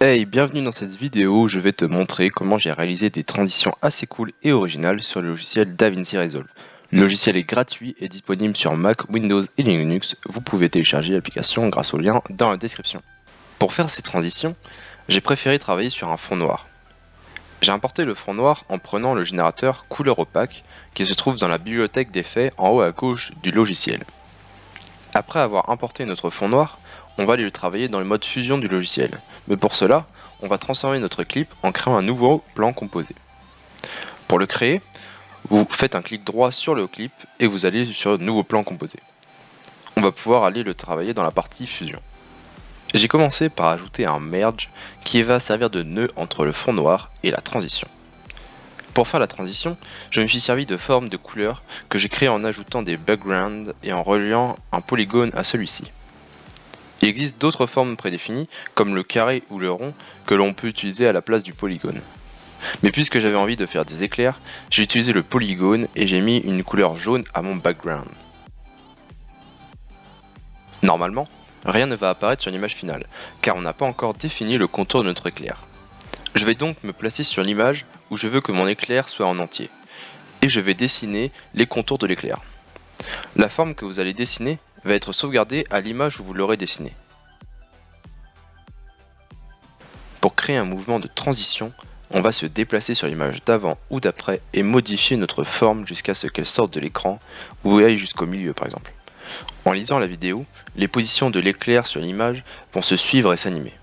Hey, bienvenue dans cette vidéo où je vais te montrer comment j'ai réalisé des transitions assez cool et originales sur le logiciel DaVinci Resolve. Le logiciel est gratuit et disponible sur Mac, Windows et Linux. Vous pouvez télécharger l'application grâce au lien dans la description. Pour faire ces transitions, j'ai préféré travailler sur un fond noir. J'ai importé le fond noir en prenant le générateur couleur opaque qui se trouve dans la bibliothèque d'effets en haut à gauche du logiciel. Après avoir importé notre fond noir, on va aller le travailler dans le mode fusion du logiciel. Mais pour cela, on va transformer notre clip en créant un nouveau plan composé. Pour le créer, vous faites un clic droit sur le clip et vous allez sur le nouveau plan composé. On va pouvoir aller le travailler dans la partie fusion. J'ai commencé par ajouter un merge qui va servir de nœud entre le fond noir et la transition. Pour faire la transition, je me suis servi de formes de couleurs que j'ai créées en ajoutant des backgrounds et en reliant un polygone à celui-ci. Il existe d'autres formes prédéfinies, comme le carré ou le rond, que l'on peut utiliser à la place du polygone. Mais puisque j'avais envie de faire des éclairs, j'ai utilisé le polygone et j'ai mis une couleur jaune à mon background. Normalement, rien ne va apparaître sur l'image finale, car on n'a pas encore défini le contour de notre éclair. Je vais donc me placer sur l'image où je veux que mon éclair soit en entier, et je vais dessiner les contours de l'éclair. La forme que vous allez dessiner va être sauvegardée à l'image où vous l'aurez dessinée. Pour créer un mouvement de transition, on va se déplacer sur l'image d'avant ou d'après et modifier notre forme jusqu'à ce qu'elle sorte de l'écran ou aille jusqu'au milieu par exemple. En lisant la vidéo, les positions de l'éclair sur l'image vont se suivre et s'animer.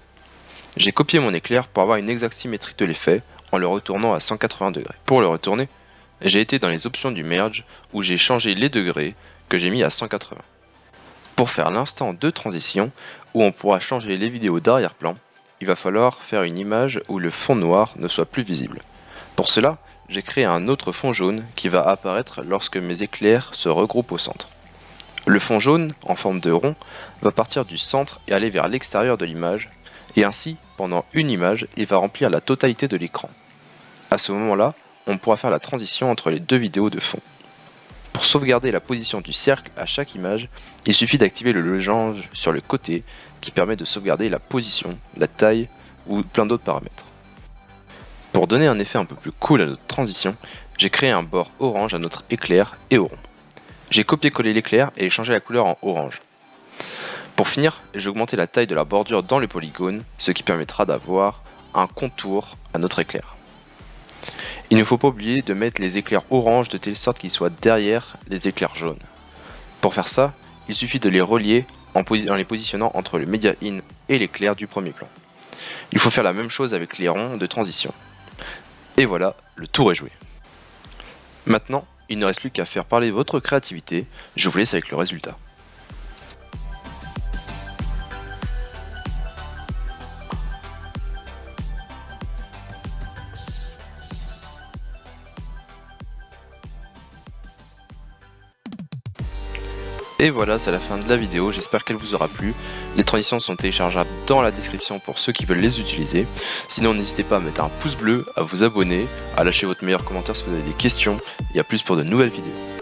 J'ai copié mon éclair pour avoir une exacte symétrie de l'effet en le retournant à 180 degrés. Pour le retourner, j'ai été dans les options du merge où j'ai changé les degrés que j'ai mis à 180. Pour faire l'instant de transition où on pourra changer les vidéos d'arrière-plan, il va falloir faire une image où le fond noir ne soit plus visible. Pour cela, j'ai créé un autre fond jaune qui va apparaître lorsque mes éclairs se regroupent au centre. Le fond jaune, en forme de rond, va partir du centre et aller vers l'extérieur de l'image, et ainsi, pendant une image, il va remplir la totalité de l'écran. À ce moment-là, on pourra faire la transition entre les deux vidéos de fond. Pour sauvegarder la position du cercle à chaque image, il suffit d'activer le losange sur le côté qui permet de sauvegarder la position, la taille ou plein d'autres paramètres. Pour donner un effet un peu plus cool à notre transition, j'ai créé un bord orange à notre éclair et au rond. J'ai copié-collé l'éclair et changé la couleur en orange. Pour finir, j'ai augmenté la taille de la bordure dans le polygone, ce qui permettra d'avoir un contour à notre éclair. Il ne faut pas oublier de mettre les éclairs orange de telle sorte qu'ils soient derrière les éclairs jaunes. Pour faire ça, il suffit de les relier en les positionnant entre le media in et l'éclair du premier plan. Il faut faire la même chose avec les ronds de transition. Et voilà, le tour est joué. Maintenant, il ne reste plus qu'à faire parler votre créativité, je vous laisse avec le résultat. Et voilà, c'est la fin de la vidéo, j'espère qu'elle vous aura plu. Les transitions sont téléchargeables dans la description pour ceux qui veulent les utiliser. Sinon, n'hésitez pas à mettre un pouce bleu, à vous abonner, à lâcher votre meilleur commentaire si vous avez des questions, et à plus pour de nouvelles vidéos.